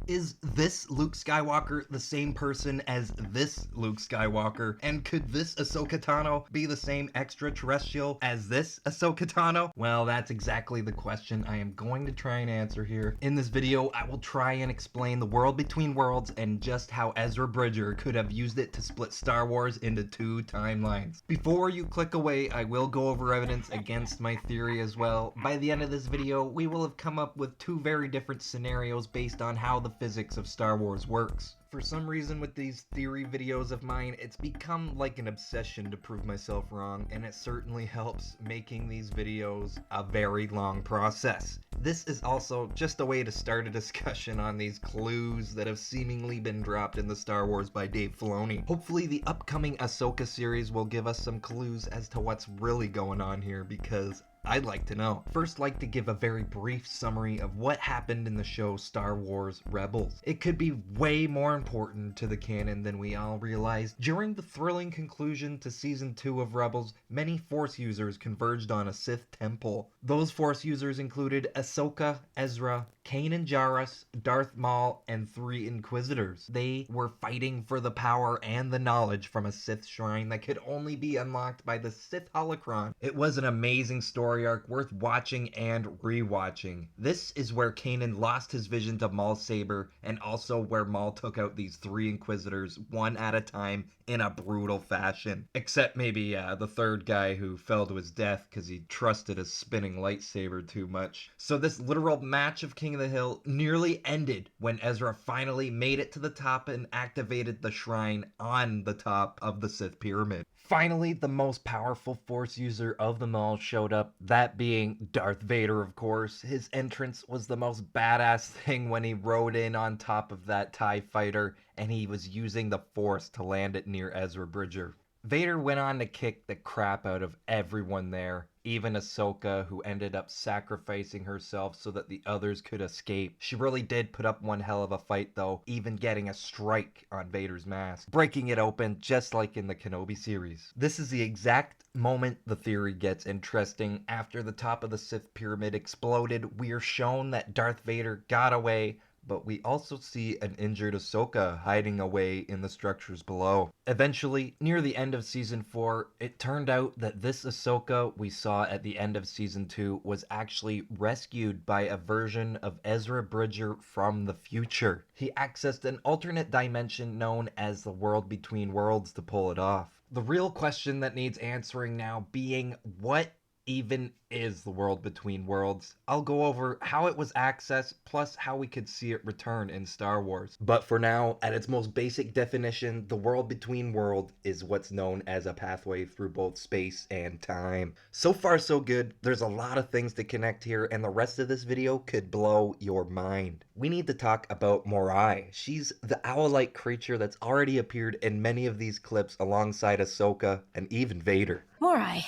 Is this Luke Skywalker the same person as this Luke Skywalker? And could this Ahsoka Tano be the same extraterrestrial as this Ahsoka Tano? Well, that's exactly the question I am going to try and answer here. In this video, I will try and explain the world between worlds and just how Ezra Bridger could have used it to split Star Wars into two timelines. Before you click away, I will go over evidence against my theory as well. By the end of this video, we will have come up with two very different scenarios based on how the physics of Star Wars works. For some reason with these theory videos of mine, it's become like an obsession to prove myself wrong, and it certainly helps making these videos a very long process. This is also just a way to start a discussion on these clues that have seemingly been dropped in the Star Wars by Dave Filoni. Hopefully the upcoming Ahsoka series will give us some clues as to what's really going on here, because I'd like to know. First, like to give a very brief summary of what happened in the show Star Wars Rebels. It could be way more important to the canon than we all realize. During the thrilling conclusion to Season 2 of Rebels, many Force users converged on a Sith temple. Those Force users included Ahsoka, Ezra, Kanan Jarrus, Darth Maul, and 3 Inquisitors. They were fighting for the power and the knowledge from a Sith shrine that could only be unlocked by the Sith holocron. It was an amazing story arc worth watching and rewatching. This is where Kanan lost his vision to Maul's saber, and also where Maul took out these 3 Inquisitors one at a time in a brutal fashion. Except maybe the third guy who fell to his death because he trusted a spinning lightsaber too much. So this literal match of King of the Hill nearly ended when Ezra finally made it to the top and activated the shrine on the top of the Sith pyramid. Finally, the most powerful Force user of them all showed up, that being Darth Vader, of course. His entrance was the most badass thing when he rode in on top of that TIE fighter, and he was using the Force to land it near Ezra Bridger. Vader went on to kick the crap out of everyone there, even Ahsoka, who ended up sacrificing herself so that the others could escape. She really did put up one hell of a fight though, even getting a strike on Vader's mask, breaking it open just like in the Kenobi series. This is the exact moment the theory gets interesting. After the top of the Sith pyramid exploded, we are shown that Darth Vader got away, but we also see an injured Ahsoka hiding away in the structures below. Eventually, near the end of Season 4, it turned out that this Ahsoka we saw at the end of Season 2 was actually rescued by a version of Ezra Bridger from the future. He accessed an alternate dimension known as the World Between Worlds to pull it off. The real question that needs answering now being, what even is the World Between Worlds? I'll go over how it was accessed, plus how we could see it return in Star Wars. But for now, at its most basic definition, the World Between Worlds is what's known as a pathway through both space and time. So far so good. There's a lot of things to connect here, and the rest of this video could blow your mind. We need to talk about Morai. She's the owl-like creature that's already appeared in many of these clips alongside Ahsoka and even Vader. Morai,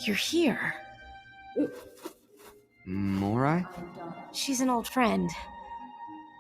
you're here. Morai? She's an old friend.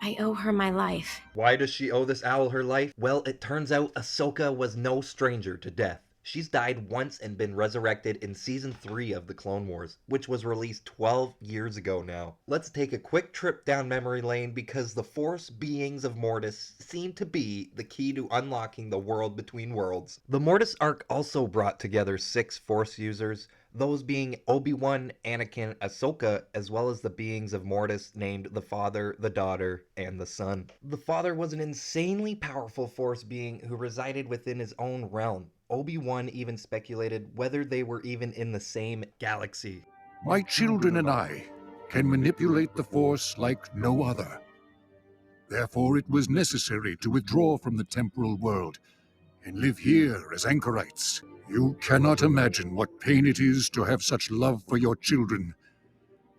I owe her my life. Why does she owe this owl her life? Well, it turns out Ahsoka was no stranger to death. She's died once and been resurrected in Season 3 of The Clone Wars, which was released 12 years ago now. Let's take a quick trip down memory lane because the Force Beings of Mortis seem to be the key to unlocking the World Between Worlds. The Mortis Arc also brought together 6 Force users, those being Obi-Wan, Anakin, Ahsoka, as well as the Beings of Mortis named the Father, the Daughter, and the Son. The Father was an insanely powerful Force being who resided within his own realm. Obi-Wan even speculated whether they were even in the same galaxy. My children and I can manipulate the Force like no other. Therefore, it was necessary to withdraw from the temporal world and live here as anchorites. You cannot imagine what pain it is to have such love for your children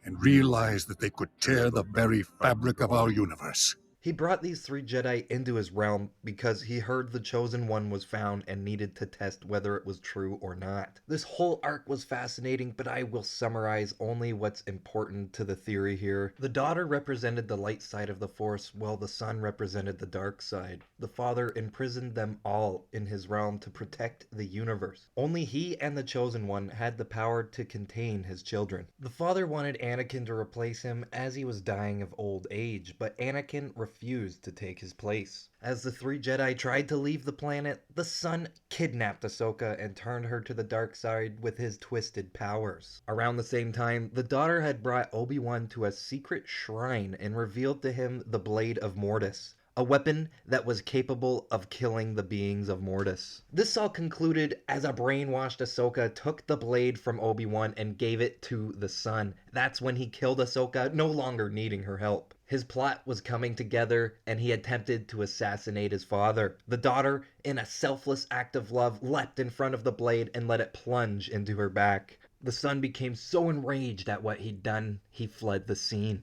and realize that they could tear the very fabric of our universe. He brought these 3 Jedi into his realm because he heard the Chosen One was found and needed to test whether it was true or not. This whole arc was fascinating, but I will summarize only what's important to the theory here. The daughter represented the light side of the Force, while the son represented the dark side. The father imprisoned them all in his realm to protect the universe. Only he and the Chosen One had the power to contain his children. The father wanted Anakin to replace him as he was dying of old age, but Anakin refused refused to take his place. As the three Jedi tried to leave the planet, the son kidnapped Ahsoka and turned her to the dark side with his twisted powers. Around the same time, the daughter had brought Obi-Wan to a secret shrine and revealed to him the Blade of Mortis, a weapon that was capable of killing the Beings of Mortis. This all concluded as a brainwashed Ahsoka took the blade from Obi-Wan and gave it to the son. That's when he killed Ahsoka, no longer needing her help. His plot was coming together, and he attempted to assassinate his father. The daughter, in a selfless act of love, leapt in front of the blade and let it plunge into her back. The son became so enraged at what he'd done, he fled the scene.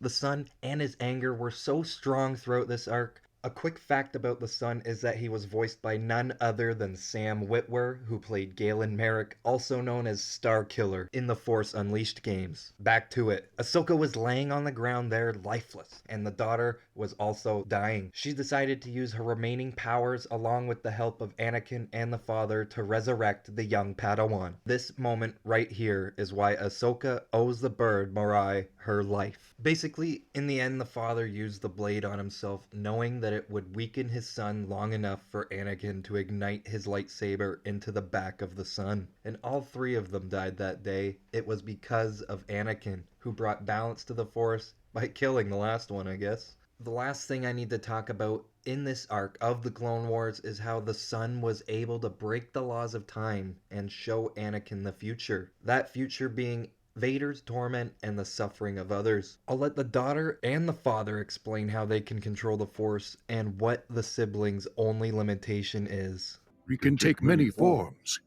The son and his anger were so strong throughout this arc. A quick fact about the son is that he was voiced by none other than Sam Witwer, who played Galen Merrick, also known as Starkiller, in the Force Unleashed games. Back to it. Ahsoka was laying on the ground there, lifeless, and the daughter was also dying. She decided to use her remaining powers along with the help of Anakin and the father to resurrect the young Padawan. This moment right here is why Ahsoka owes the bird Morai her life. Basically, in the end, the father used the blade on himself, knowing that it would weaken his son long enough for Anakin to ignite his lightsaber into the back of the sun. And all three of them died that day. It was because of Anakin, who brought balance to the Force by killing the last one, I guess. The last thing I need to talk about in this arc of the Clone Wars is how the son was able to break the laws of time and show Anakin the future. That future being Vader's torment and the suffering of others. I'll let the daughter and the father explain how they can control the Force and what the siblings' only limitation is. We can take many forms.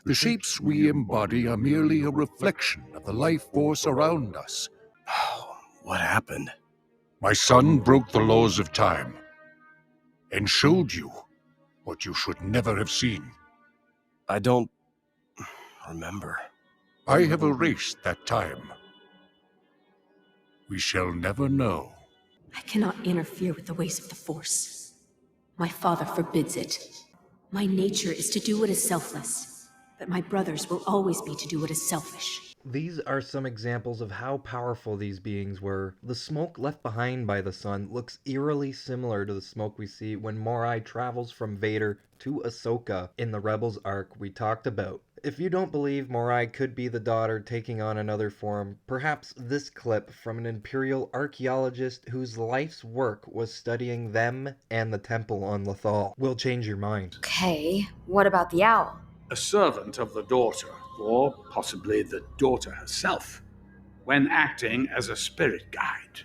The shapes we embody are merely a reflection of the life force around us. What happened? My son broke the laws of time and showed you what you should never have seen. I don't remember. I have erased that time. We shall never know. I cannot interfere with the ways of the Force. My father forbids it. My nature is to do what is selfless, but my brothers will always be to do what is selfish. These are some examples of how powerful these beings were. The smoke left behind by the sun looks eerily similar to the smoke we see when Morai travels from Vader to Ahsoka in the Rebels arc we talked about. If you don't believe Morai could be the daughter taking on another form, perhaps this clip from an Imperial archaeologist whose life's work was studying them and the temple on Lothal will change your mind. Okay, what about the owl? A servant of the daughter, or possibly the daughter herself, when acting as a spirit guide.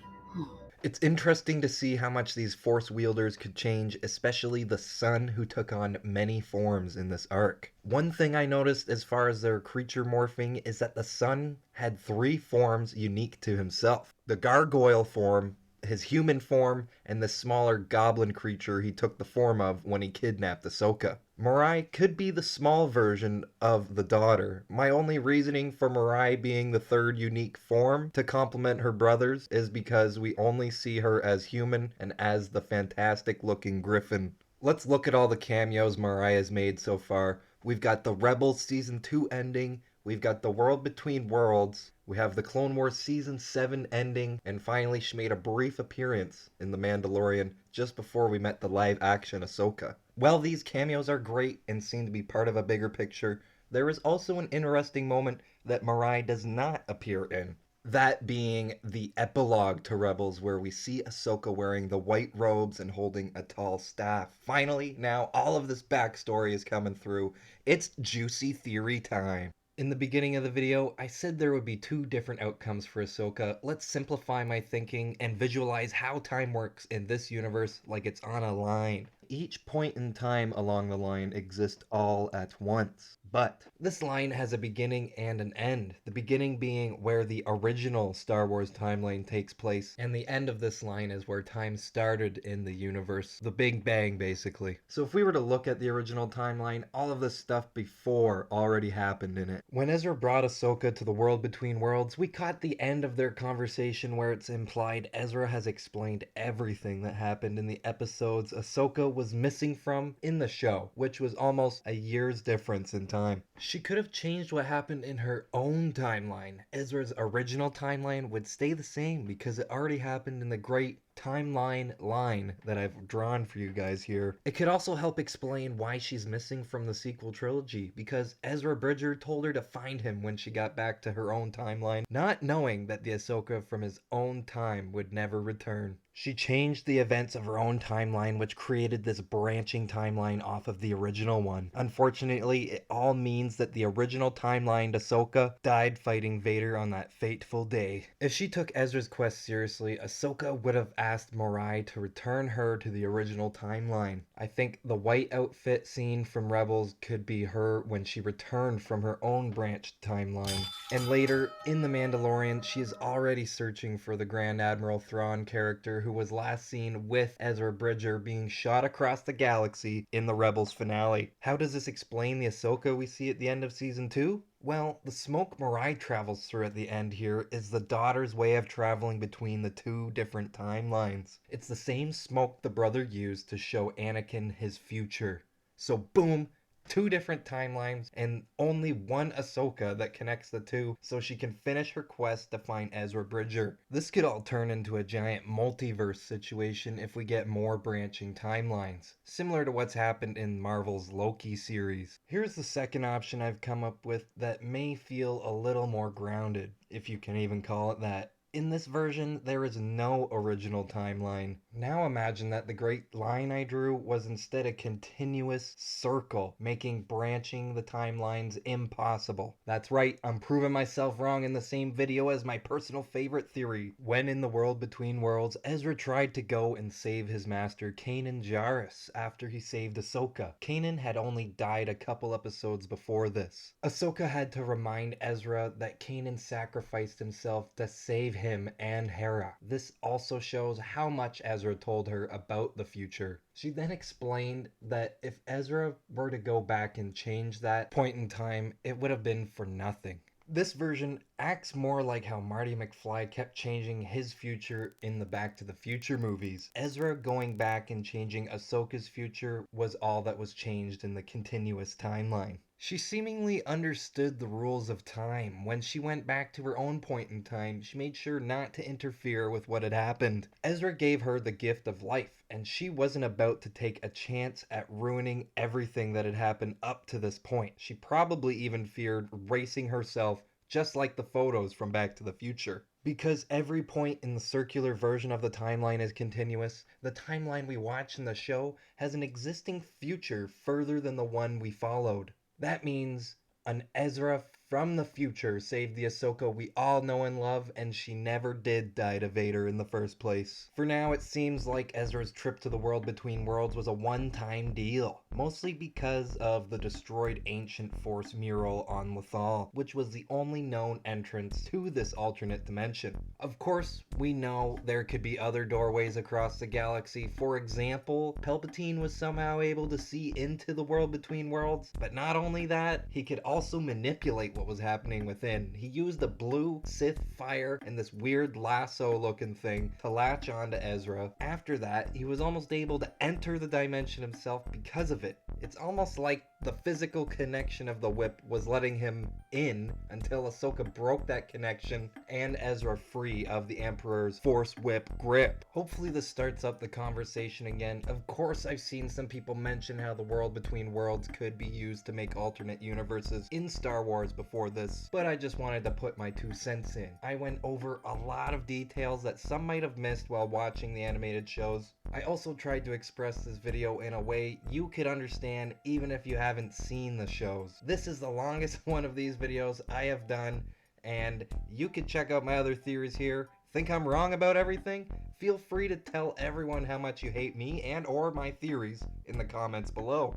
It's interesting to see how much these Force wielders could change, especially the son, who took on many forms in this arc. One thing I noticed as far as their creature morphing is that the son had 3 forms unique to himself. The gargoyle form, his human form, and the smaller goblin creature he took the form of when he kidnapped Ahsoka. Morai could be the small version of the daughter. My only reasoning for Morai being the 3rd unique form to complement her brothers is because we only see her as human and as the fantastic looking griffin. Let's look at all the cameos Morai has made so far. We've got the Rebels Season 2 ending, we've got the World Between Worlds, we have the Clone Wars Season 7 ending, and finally she made a brief appearance in The Mandalorian just before we met the live-action Ahsoka. While these cameos are great and seem to be part of a bigger picture, there is also an interesting moment that Morai does not appear in. That being the epilogue to Rebels, where we see Ahsoka wearing the white robes and holding a tall staff. Finally, now all of this backstory is coming through. It's juicy theory time. In the beginning of the video, I said there would be 2 different outcomes for Ahsoka. Let's simplify my thinking and visualize how time works in this universe like it's on a line. Each point in time along the line exists all at once. But this line has a beginning and an end. The beginning being where the original Star Wars timeline takes place, and the end of this line is where time started in the universe. The Big Bang, basically. So if we were to look at the original timeline, all of this stuff before already happened in it. When Ezra brought Ahsoka to the World Between Worlds, we caught the end of their conversation where it's implied Ezra has explained everything that happened in the episodes Ahsoka was missing from in the show, which was almost a year's difference in time. She could have changed what happened in her own timeline. Ezra's original timeline would stay the same because it already happened in the great timeline line that I've drawn for you guys here. It could also help explain why she's missing from the sequel trilogy, because Ezra Bridger told her to find him when she got back to her own timeline, not knowing that the Ahsoka from his own time would never return. She changed the events of her own timeline, which created this branching timeline off of the original one. Unfortunately, it all means that the original timeline Ahsoka died fighting Vader on that fateful day. If she took Ezra's quest seriously, Ahsoka would have asked Morai to return her to the original timeline. I think the white outfit scene from Rebels could be her when she returned from her own branched timeline. And later, in The Mandalorian, she is already searching for the Grand Admiral Thrawn character who was last seen with Ezra Bridger being shot across the galaxy in the Rebels finale. How does this explain the Ahsoka we see at the end of Season 2? Well, the smoke Morai travels through at the end here is the daughter's way of traveling between the two different timelines. It's the same smoke the brother used to show Anakin his future. So boom, two different timelines and only one Ahsoka that connects the two so she can finish her quest to find Ezra Bridger. This could all turn into a giant multiverse situation if we get more branching timelines, similar to what's happened in Marvel's Loki series. Here's the second option I've come up with that may feel a little more grounded, if you can even call it that. In this version, there is no original timeline. Now imagine that the great line I drew was instead a continuous circle, making branching the timelines impossible. That's right, I'm proving myself wrong in the same video as my personal favorite theory. When in the world between worlds, Ezra tried to go and save his master Kanan Jarrus after he saved Ahsoka. Kanan had only died a couple episodes before this. Ahsoka had to remind Ezra that Kanan sacrificed himself to save him and Hera. This also shows how much Ezra told her about the future. She then explained that if Ezra were to go back and change that point in time, it would have been for nothing. This version acts more like how Marty McFly kept changing his future in the Back to the Future movies. Ezra going back and changing Ahsoka's future was all that was changed in the continuous timeline. She seemingly understood the rules of time. When she went back to her own point in time, she made sure not to interfere with what had happened. Ezra gave her the gift of life, and she wasn't about to take a chance at ruining everything that had happened up to this point. She probably even feared erasing herself, just like the photos from Back to the Future. Because every point in the circular version of the timeline is continuous, the timeline we watch in the show has an existing future further than the one we followed. That means an Ezra from the future saved the Ahsoka we all know and love, and she never did die to Vader in the first place. For now, it seems like Ezra's trip to the world between worlds was a one-time deal, mostly because of the destroyed Ancient Force mural on Lothal, which was the only known entrance to this alternate dimension. Of course, we know there could be other doorways across the galaxy. For example, Palpatine was somehow able to see into the world between worlds, but not only that, he could also manipulate what was happening within. He used the blue Sith fire and this weird lasso looking thing to latch onto Ezra. After that, he was almost able to enter the dimension himself because of it. It's almost like the physical connection of the whip was letting him in until Ahsoka broke that connection and Ezra free of the Emperor's Force whip grip. Hopefully this starts up the conversation again. Of course, I've seen some people mention how the world between worlds could be used to make alternate universes in Star Wars before this, but I just wanted to put my 2 cents in. I went over a lot of details that some might have missed while watching the animated shows. I also tried to express this video in a way you could understand even if you haven't seen the shows. This is the longest one of these videos I have done, and you can check out my other theories here. Think I'm wrong about everything? Feel free to tell everyone how much you hate me and or my theories in the comments below.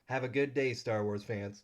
Have a good day, Star Wars fans.